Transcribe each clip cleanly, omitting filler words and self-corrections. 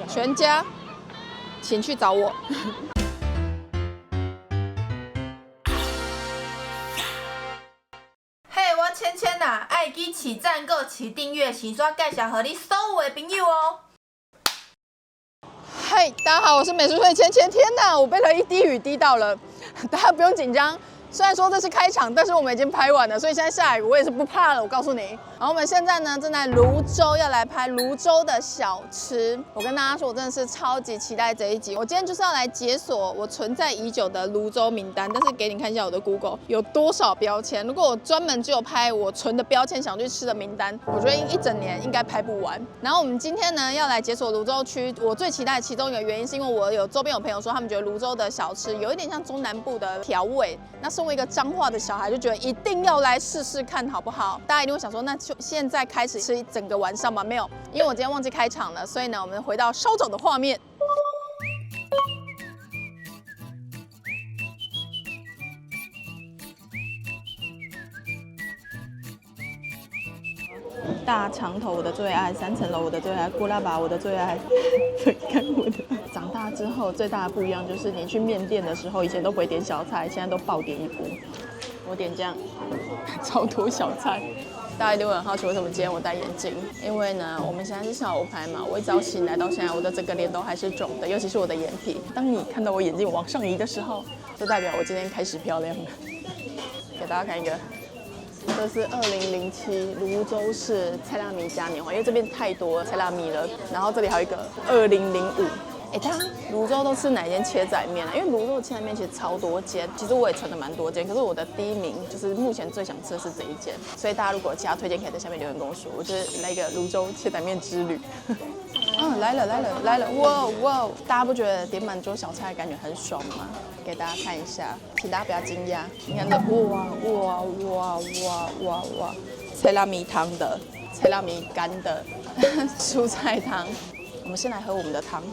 全家，请去找我。嘿，我芊芊呐，爱记起赞购、起订阅，请刷介绍给你所有的朋友哦。嗨，大家好，我是美术队芊芊。天哪，我被了一滴雨滴到了，大家不用紧张。虽然说这是开场，但是我们已经拍完了，所以现在下雨我也是不怕了。我告诉你，然后我们现在呢正在泸州要来拍泸州的小吃。我跟大家说，我真的是超级期待这一集。我今天就是要来解锁我存在已久的泸州名单，但是给你看一下我的 Google 有多少标签。如果我专门只有拍我存的标签想去吃的名单，我觉得一整年应该拍不完。然后我们今天呢要来解锁泸州区，我最期待的其中一个原因是因为我有周边有朋友说他们觉得泸州的小吃有一点像中南部的调味。那身为一个彰化的小孩，就觉得一定要来试试看，好不好？大家一定会想说，那就现在开始吃一整个晚上吗？没有，因为我今天忘记开场了，所以呢，我们回到稍早的画面。大肠头我的最爱，3层楼我的最爱，锅拉巴我的最爱，粉干我的。长大之后最大的不一样就是你去面店的时候，以前都不会点小菜，现在都爆点一锅。我点这样，超多小菜。大家一定会很好奇为什么今天我戴眼镜，因为呢，我们现在是下午拍嘛，我一早醒来到现在，我的整个脸都还是肿的，尤其是我的眼皮。当你看到我眼镜往上移的时候，就代表我今天开始漂亮了。给大家看一个。这是2007泸州市菜辣米嘉年华，因为这边太多菜辣米了。然后这里还有一个2005。大家泸州都吃哪间切仔面啊？因为泸州的切仔面其实超多间，其实我也存了蛮多间，可是我的第一名就是目前最想吃的是这一间。所以大家如果有其他推荐，可以在下面留言跟我说，我就是来一个泸州切仔面之旅。来了！哇！大家不觉得点满桌小菜感觉很爽吗？给大家看一下，请大家不要惊讶。你看这哇！菜辣米汤的，菜辣米干的，蔬菜汤。我们先来喝我们的汤。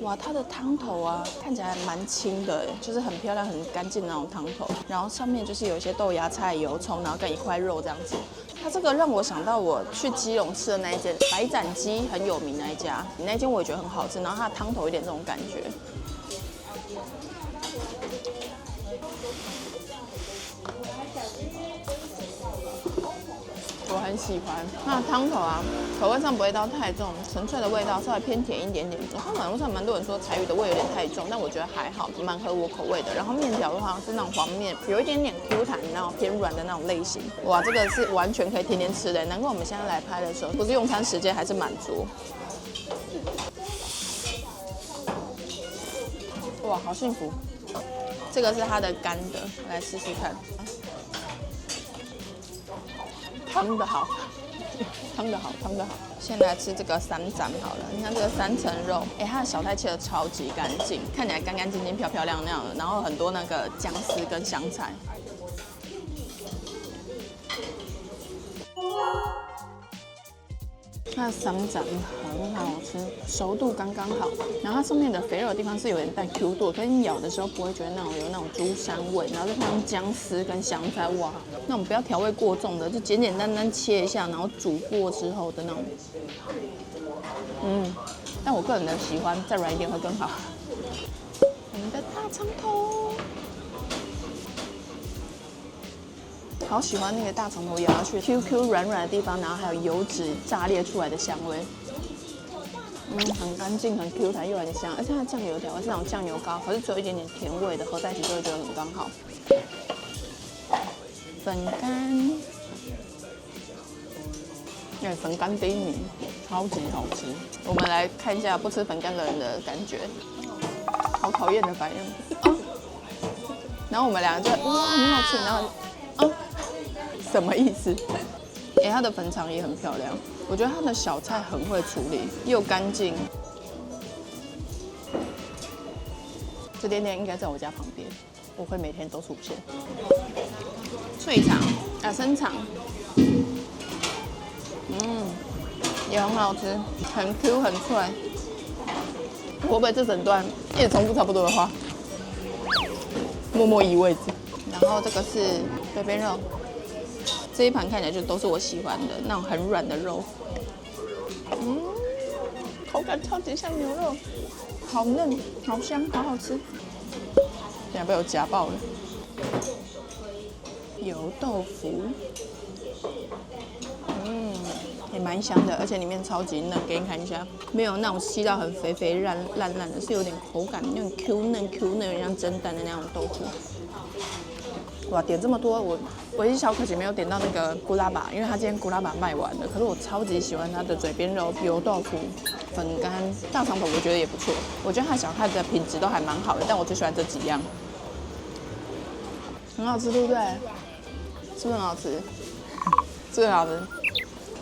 哇，它的汤头啊，看起来蛮清的，就是很漂亮、很干净的那种汤头。然后上面就是有一些豆芽菜、油葱，然后跟一块肉这样子。它这个让我想到我去基隆吃的那一间白斩鸡很有名那一家，那一间我也觉得很好吃。然后它的汤头有点这种感觉。我很喜欢那汤头啊，口味上不会到太重，纯粹的味道稍微偏甜一点点。我看网络上蛮多人说柴鱼的味有点太重，但我觉得还好，蛮合我口味的。然后面条的话是那种黄面，有一点点 Q 弹，那种偏软的那种类型。哇，这个是完全可以天天吃的，难怪我们现在来拍的时候，不是用餐时间还是满足。哇，好幸福！这个是它的干的，来试试看。汤的好，汤的好。先来吃这个3斩好了，你看这个3层肉，它的小菜切的超级干净，看起来干干净净、漂漂亮亮的，然后很多那个姜丝跟香菜。那3斩很好吃，熟度刚刚好，然后它上面的肥肉的地方是有点带 Q 度，可是你咬的时候不会觉得有那种猪膻味，然后再配上姜丝跟香菜，哇，那种不要调味过重的，就简简单单切一下，然后煮过之后的那种，但我个人的喜欢再软一点会更好。我们的大肠头。好喜欢那个大肠头咬下去 ，QQ 软软的地方，然后还有油脂炸裂出来的香味，很干净，很 Q 弹又很香，而且它的酱油调味是那种酱油膏，可是只有一点点甜味的，合在一起就会觉得很刚好。粉干，粉干第一名，超级好吃。我们来看一下不吃粉干的人的感觉，好讨厌的反应。然后我们两个就哇很好吃，然后什么意思？它的粉肠也很漂亮，我觉得它的小菜很会处理，又干净。这间店应该在我家旁边，我会每天都出现。脆肠生肠，也很好吃，很 Q 很脆。会不会这整段一直重复差不多的话？默默移位置。然后这个是贝贝肉。这一盘看起来就都是我喜欢的那种很软的肉，口感超级像牛肉，好嫩，好香，好好吃。现在被我夹爆了。油豆腐，也蛮香的，而且里面超级嫩，给你看一下，没有那种吸到很肥肥烂的，是有点口感，那种 Q 嫩，有点像蒸蛋的那种豆腐。哇，点这么多，我唯一小可惜没有点到那个咕拉巴，因为他今天咕拉巴卖完了。可是我超级喜欢他的嘴边肉、油豆腐、粉干、大肠头，我觉得也不错。我觉得他小菜的品质都还蛮好的，但我最喜欢这几样，很好吃，对不对？是不是很好吃？是不是很好吃？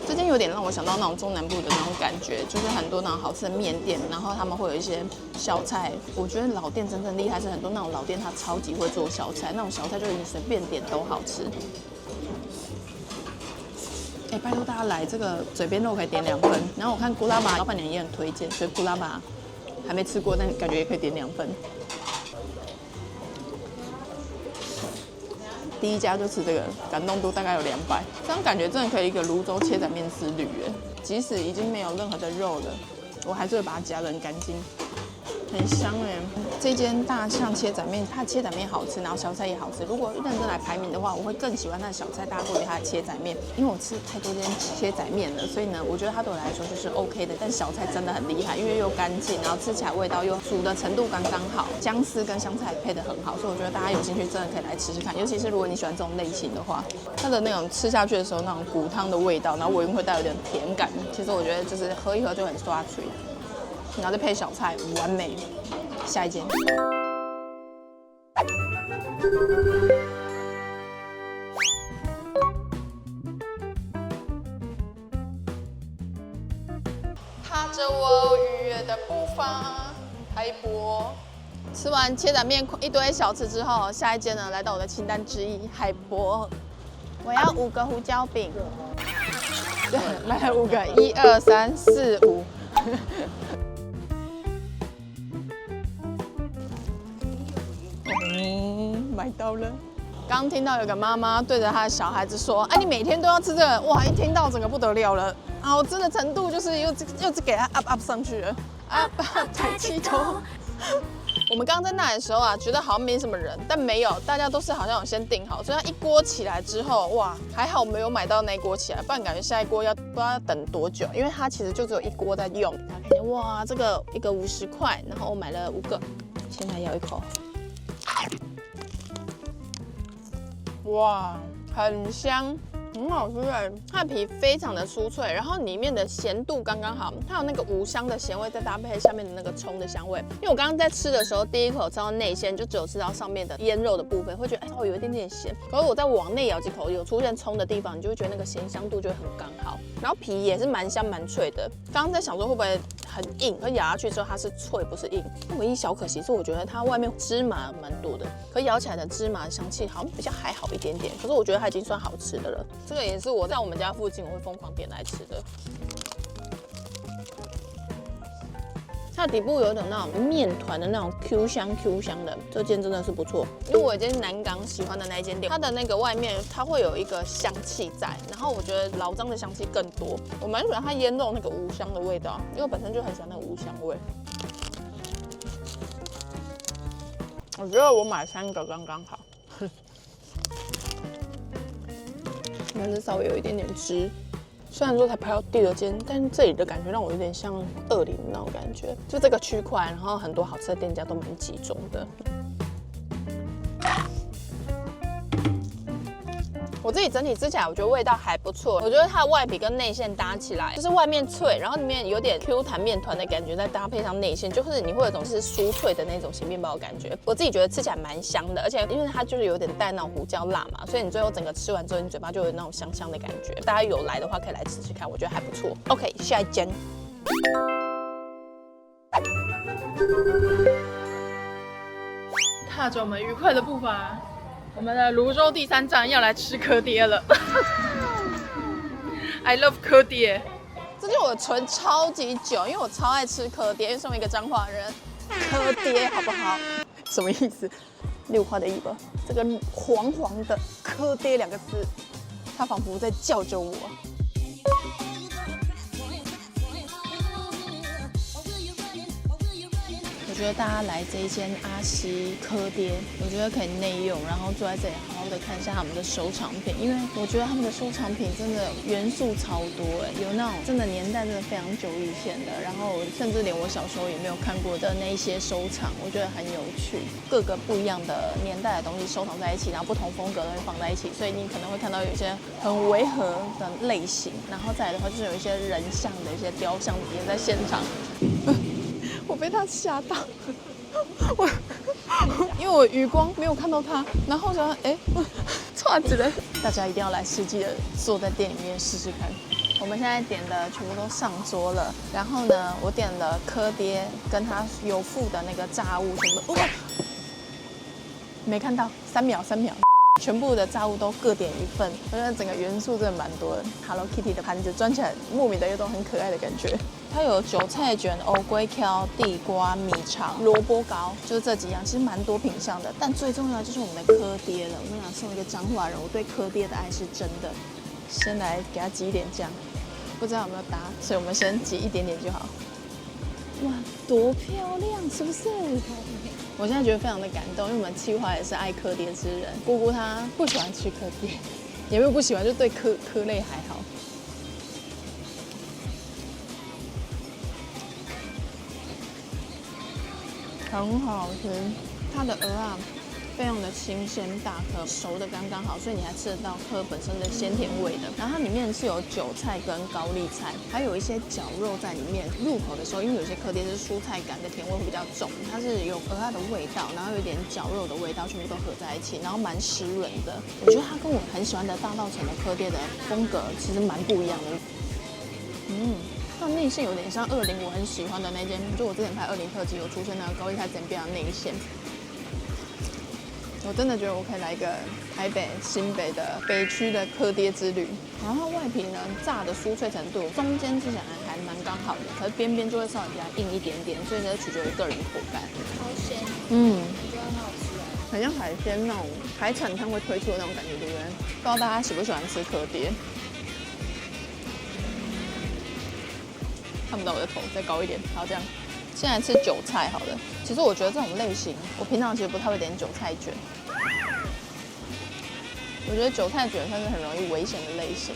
这间有点让我想到那种中南部的那种感觉，就是很多那种好吃的面店，然后他们会有一些小菜。我觉得老店真正厉害是很多那种老店，它超级会做小菜，那种小菜就是你随便点都好吃。哎，拜托大家来，这个嘴边肉可以点2份。然后我看咕拉巴老板娘也很推荐，所以咕拉巴还没吃过，但感觉也可以点2份。第一家就吃这个，感动度大概有200，这样感觉真的可以一个泸州切仔面之旅耶。即使已经没有任何的肉了，我还是会把它夹得很干净，很香哎。这间大象切仔面，它的切仔面好吃，然后小菜也好吃。如果认真来排名的话，我会更喜欢它的小菜大过于它的切仔面，因为我吃太多间切仔面了，所以呢，我觉得它对我来说就是 OK 的。但小菜真的很厉害，因为又干净，然后吃起来味道又煮的程度刚刚好，姜丝跟香菜配得很好，所以我觉得大家有兴趣真的可以来吃吃看，尤其是如果你喜欢这种类型的话，它的那种吃下去的时候那种骨汤的味道，然后尾韵会带有点甜感，其实我觉得就是喝一喝就很刷嘴，然后再配小菜，完美。下一间。踏着我愉悦的步伐，海波。吃完切仔面一堆小吃之后，下一间呢来到我的清单之一，海波。我要5个胡椒饼。对，来5个，1、2、3、4、5。买到了。刚听到有个妈妈对着她的小孩子说：“哎，你每天都要吃这个。”哇，一听到整个不得了了，好吃的程度就是又给它 up 上去了，up 抬起头。我们刚刚在那里的时候啊，觉得好像没什么人，但没有，大家都是好像有先订好，所以它一锅起来之后，哇，还好没有买到那一锅起来，不然感觉下一锅不知道要等多久，因为它其实就只有一锅在用。大家看见，哇，这个一个50块，然后我买了5个，先来咬一口。哇，很香，很好吃哎！它的皮非常的酥脆，然后里面的咸度刚刚好，它有那个五香的咸味，再搭配下面的那个葱的香味。因为我刚刚在吃的时候，第一口吃到内馅，就只有吃到上面的腌肉的部分，会觉得稍微有一点点咸。可是我再往内咬几口，有出现葱的地方，你就会觉得那个咸香度就会很刚好。然后皮也是蛮香蛮脆的。刚刚在想说会不会很硬，可咬下去之后它是脆不是硬。唯一小可惜是我觉得它外面芝麻蛮多的，可咬起来的芝麻香气好像比较还好一点点。可是我觉得它已经算好吃的了。这个也是我在我们家附近我会疯狂点来吃的。它的底部有一种那种面团的那种 Q 香的，这间真的是不错。因为我已经南港喜欢的那一间店，它的那个外面它会有一个香气在，然后我觉得老张的香气更多。我蛮喜欢它腌肉那个无香的味道，因为我本身就很喜欢那个无香味。我觉得我买3个刚刚好，但是稍微有一点点汁。虽然说才排到第2间，但这里的感觉让我有点像20那种感觉，就这个区块，然后很多好吃的店家都蛮集中的。我自己整体吃起来，我觉得味道还不错。我觉得它的外皮跟内馅搭起来，就是外面脆，然后里面有点 Q 弹面团的感觉，再搭配上内馅，就是你会有一种是酥脆的那种咸面包的感觉。我自己觉得吃起来蛮香的，而且因为它就是有点带那种胡椒辣嘛，所以你最后整个吃完之后，你嘴巴就有那种香香的感觉。大家有来的话可以来吃吃看，我觉得还不错。OK， 下一间。踏着我们愉快的步伐，我们的泸州第3站要来吃蚵爹了。I love 蚵爹，这就我存超级久，因为我超爱吃蚵爹，因为身为一个彰化人，蚵爹好不好？什么意思？6块的一个，这个黄黄的蚵爹2个字，它仿佛在叫着我。我觉得大家来这一间阿西科爹，我觉得可以内用，然后坐在这里好好的看一下他们的收藏品，因为我觉得他们的收藏品真的元素超多有那种真的年代真的非常久以前的，然后甚至连我小时候也没有看过的那一些收藏，我觉得很有趣，各个不一样的年代的东西收藏在一起，然后不同风格的东西放在一起，所以你可能会看到有一些很违和的类型，然后再来的话就是有一些人像的一些雕像也在现场。我被他吓到，因为我余光没有看到他，然后想错子了。大家一定要来实际的坐在店里面试试看。我们现在点的全部都上桌了，然后呢，我点了科爹跟他有附的那个炸物，全部没看到，3秒。全部的炸物都各点1份，我觉得整个元素真的蛮多的。Hello Kitty 的盘子端起来，莫名的有种很可爱的感觉。它有韭菜卷、藕龟条、地瓜、米肠、萝卜糕，就是这几样，其实蛮多品相的。但最重要的就是我们的科爹了。我跟你讲，身为一个彰化人，我对科爹的爱是真的。先来给它挤一点酱，不知道有没有搭，所以我们先挤一点点就好。哇，多漂亮，是不是？我现在觉得非常的感动，因为我们企划也是爱科爹之人。姑姑她不喜欢吃科爹，也没有不喜欢，就对科类还好。很好吃，它的鹅啊非常的新鲜大颗，熟的刚刚好，所以你还吃得到壳本身的鲜甜味的。然后它里面是有韭菜跟高丽菜，还有一些绞肉在里面。入口的时候，因为有些科爹是蔬菜感的甜味会比较重，它是有鹅啊的味道，然后有点绞肉的味道，全部都合在一起，然后蛮湿润的。我觉得它跟我很喜欢的大稻埕的科爹的风格其实蛮不一样的。它内馅有点像20我很喜欢的那间，就我之前拍20特辑有出现那个高丽菜煎饼的内馅。我真的觉得我可以来一个台北、新北的北区的科爹之旅。然后外皮呢，炸的酥脆程度，中间吃起来还蛮刚好的，可是边边就会稍微比较硬一点点，所以呢取决于个人口感。超鲜，我觉得很好吃啊，很像海鲜那种海产摊会推出的那种感觉，对不对？不知道大家喜不喜欢吃科爹？看不到我的头，再高一点，好这样。现在吃韭菜好了。其实我觉得这种类型，我平常其实不太会点韭菜卷。我觉得韭菜卷算是很容易危险的类型。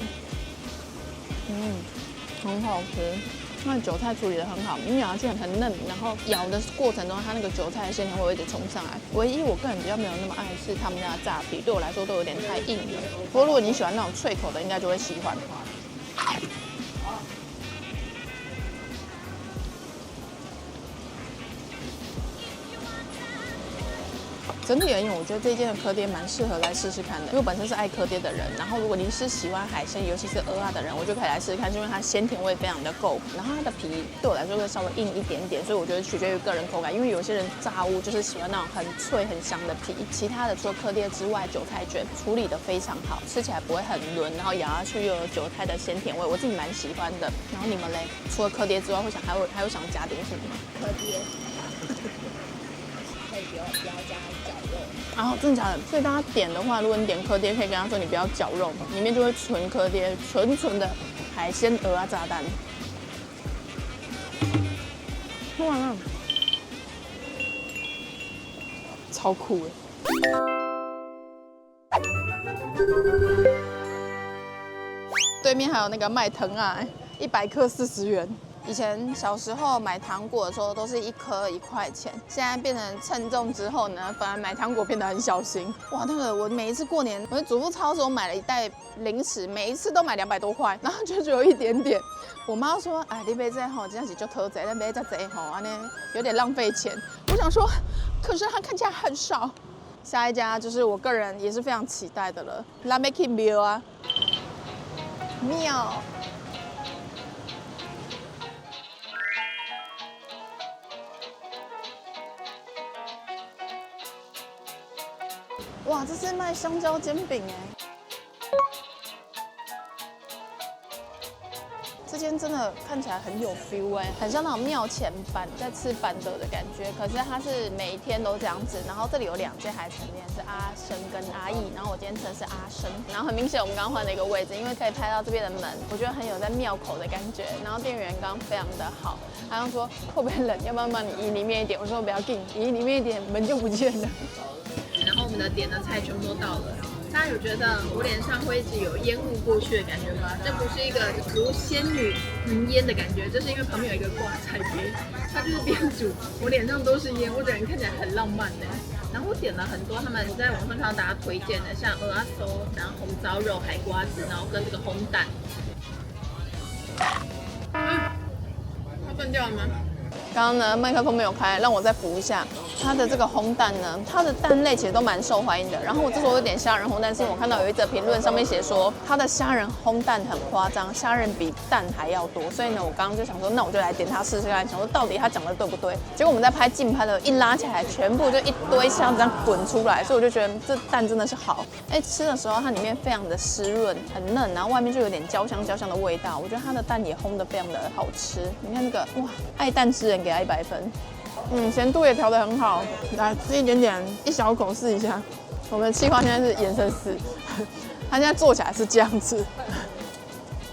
很好吃。那韭菜处理得很好，你咬下去很嫩，然后咬的过程中，它那个韭菜的鲜甜味会一直冲上来。唯一我个人比较没有那么爱是他们家的炸皮，对我来说都有点太硬了。不过如果你喜欢那种脆口的，应该就会喜欢。整体而言，我觉得这一间的科爹蛮适合来试试看的，因为我本身是爱科爹的人。然后，如果你是喜欢海鲜，尤其是蚵仔的人，我就可以来试试看，因为它鲜甜味非常的够。然后它的皮对我来说会稍微硬一点点，所以我觉得取决于个人口感。因为有些人炸物就是喜欢那种很脆很香的皮，其他的除了科爹之外，韭菜卷处理的非常好，吃起来不会很嫩，然后咬下去又有韭菜的鲜甜味，我自己蛮喜欢的。然后你们嘞，除了科爹之外，还有想加点什么吗？科爹，可以不要加绞肉。然后真的假的？所以大家点的话，如果你点科爹，可以跟他说你不要绞肉，里面就会纯科爹，纯的海鲜蚵仔炸弹。吃完了，超酷的。对面还有那个卖藤啊，100克40元。以前小时候买糖果的时候都是1颗1块钱，现在变成称重之后呢，反而买糖果变得很小心。哇，那个我每一次过年，我在主妇超市我买了一袋零食，每一次都买200多块，然后就只有一点点。我妈说，哎，你买这吼，真的是就偷贼，你买这贼吼，安尼有点浪费钱。我想说，可是它看起来很少。下一家就是我个人也是非常期待的了 ，La Making Bill 啊，妙。哇，这是卖香蕉煎饼哎，这这间真的看起来很有 feel 哎，很像那种庙前板在吃板德的感觉。可是它是每天都这样子，然后这里有2间海产店，是阿生跟阿义，然后我今天吃的是阿生。然后很明显我们刚刚换了一个位置，因为可以拍到这边的门，我觉得很有在庙口的感觉。然后店员刚刚非常的好，好像说会不会冷，要不要帮你移里面一点？我说不要紧，移里面一点门就不见了。然后我们的点的菜全部都到了。大家有觉得我脸上会一直有烟雾过去的感觉吗？这不是一个如仙女喷烟的感觉，这是因为旁边有一个挂菜杯，它就是边煮，我脸上都是烟，我整个人看起来很浪漫呢。然后我点了很多他们在网上看到大家推荐的，像蚵仔酥，然后红糟肉、海瓜子，然后跟这个烘蛋。它断掉了吗？刚刚呢，麦克风没有开，让我再补一下。它的这个烘蛋呢，它的蛋类其实都蛮受欢迎的。然后我之所以有点虾仁烘蛋，是因为我看到有一则评论上面写说，它的虾仁烘蛋很夸张，虾仁比蛋还要多。所以呢，我刚刚就想说，那我就来点它试试看，想说到底它讲的对不对。结果我们在拍竞拍的，一拉起来，全部就一堆虾这样滚出来，所以我就觉得这蛋真的是好。哎，吃的时候它里面非常的湿润，很嫩，然后外面就有点焦香的味道。我觉得它的蛋也烘得非常的好吃。你看那个，哇，爱蛋之人给它100分。咸度也调得很好，来吃一点点，一小口试一下。我们的企划现在是眼神死，他现在做起来是这样子，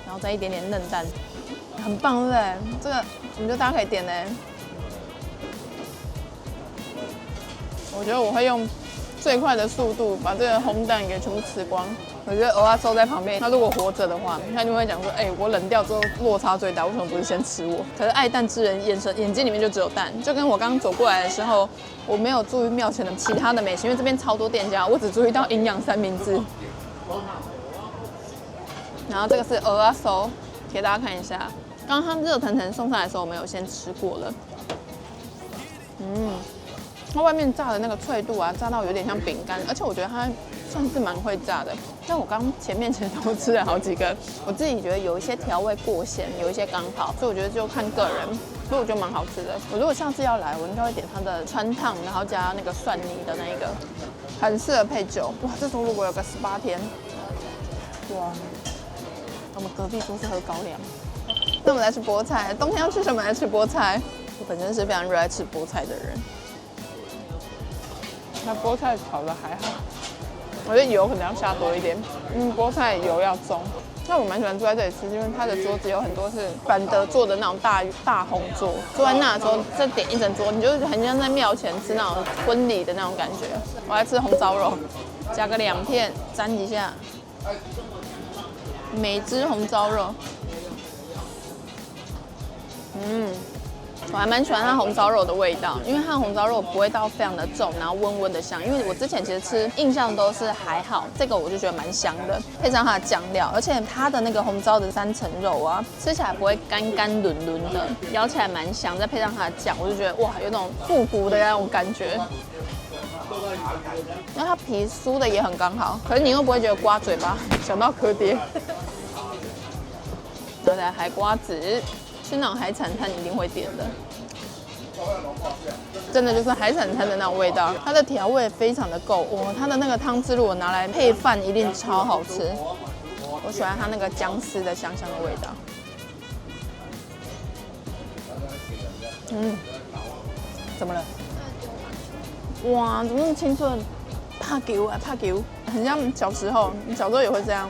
然后再一点点嫩蛋，很棒，对不对？这个我觉得大家可以点呢。我觉得我会用最快的速度把这个烘蛋给全部吃光。我觉得蚵仔酥在旁边，他如果活着的话，他就会讲说，哎，我冷掉之后落差最大，为什么不是先吃我？可是爱蛋之人眼睛里面就只有蛋，就跟我刚刚走过来的时候，我没有注意庙前的其他的美食，因为这边超多店家，我只注意到营养三明治。然后这个是蚵仔酥，给大家看一下。刚刚它热腾腾送上来的时候，我们有先吃过了。它外面炸的那个脆度啊，炸到有点像饼干，而且我觉得它算是蛮会炸的。但我刚前面其实都吃了好几个，我自己觉得有一些调味过咸，有一些刚好，所以我觉得就看个人。所以我觉得蛮好吃的。我如果下次要来，我应该会点它的川烫，然后加那个蒜泥的那一个，很适合配酒。哇，这时候如果有个18天，哇，我们隔壁桌是喝高粱。那我们来吃菠菜，冬天要吃什么来吃菠菜？我本身是非常热爱吃菠菜的人。那菠菜炒的还好，我觉得油可能要下多一点，菠菜油要重。那我蛮喜欢坐在这里吃，因为它的桌子有很多是板德做的那种大红桌，坐在那的时候再点一整桌，你就很像在庙前吃那种婚礼的那种感觉。我来吃红烧肉，加个2片，沾一下美汁红烧肉。我还蛮喜欢它红烧肉的味道，因为它的红烧肉不会到非常的重，然后温温的香。因为我之前其实吃印象都是还好，这个我就觉得蛮香的，配上它的酱料，而且它的那个红烧的3层肉啊，吃起来不会干干伦伦的，咬起来蛮香，再配上它的酱，我就觉得哇，有种复古的那种感觉。那它皮酥的也很刚好，可是你又不会觉得刮嘴巴，想到柯爹。然后来海瓜子。去那种海产摊一定会点的，真的就是海产摊的那种味道。它的调味非常的够，它的那个汤汁如果拿来配饭，一定超好吃。我喜欢它那个姜丝的香香的味道。怎么了？哇，怎么那么清脆？怕球啊，怕球，很像小时候，你小时候也会这样。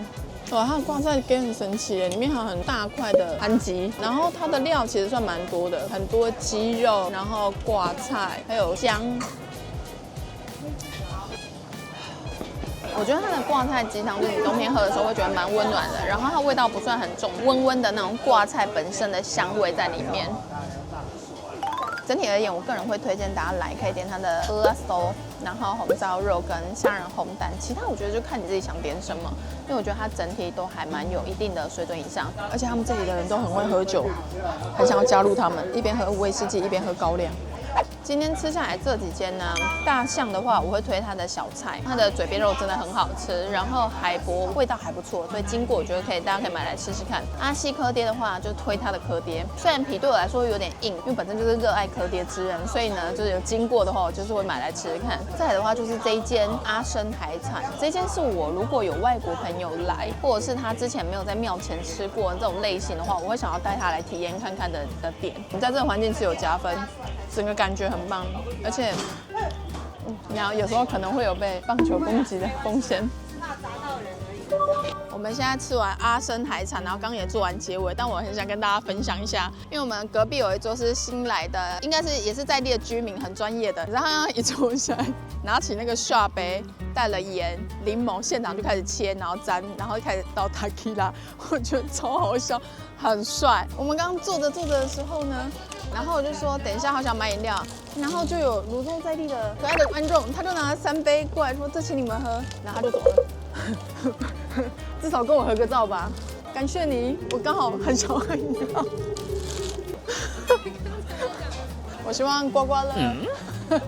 哇，它的挂菜羹很神奇耶，里面还有很大块的番鸡，然后它的料其实算蛮多的，很多鸡肉，然后挂菜，还有姜。我觉得它的挂菜鸡汤，就是你冬天喝的时候会觉得蛮温暖的，然后它味道不算很重，温温的那种挂菜本身的香味在里面。整体而言，我个人会推荐大家来，可以点它的蚵仔酥，然后红烧肉跟虾仁烘蛋，其他我觉得就看你自己想点什么，因为我觉得它整体都还蛮有一定的水准以上，而且他们这里的人都很会喝酒，很想要加入他们，一边喝威士忌一边喝高粱。今天吃下来这几间呢，大象的话我会推它的小菜，它的嘴边肉真的很好吃，然后海博味道还不错，所以经过我觉得大家可以买来吃吃看。阿西科爹的话就推它的科爹，虽然皮对我来说有点硬，因为本身就是热爱科爹之人，所以呢就是有经过的话我就是会买来吃吃看。再来的话就是这一间阿生海产，这间是我如果有外国朋友来，或者是他之前没有在庙前吃过这种类型的话，我会想要带他来体验看看的点。你在这个环境吃有加分，整个感觉很棒，而且，然后有时候可能会有被棒球攻击的风险。我们现在吃完阿生海产，然后刚也做完结尾，但我很想跟大家分享一下，因为我们隔壁有一桌是新来的，应该是也是在地的居民，很专业的。然后他一坐下来，拿起那个刷杯，带了盐、柠檬，现场就开始切，然后沾，然后开始倒 tequila， 我觉得超好笑，很帅。我们刚刚坐着的时候呢，然后我就说等一下好想买饮料，然后就有泸州在地的可爱的观众，他就拿了3杯过来说这请你们喝，然后他就走了。至少跟我合个照吧，感谢你，我刚好很想喝饮料。我希望刮刮乐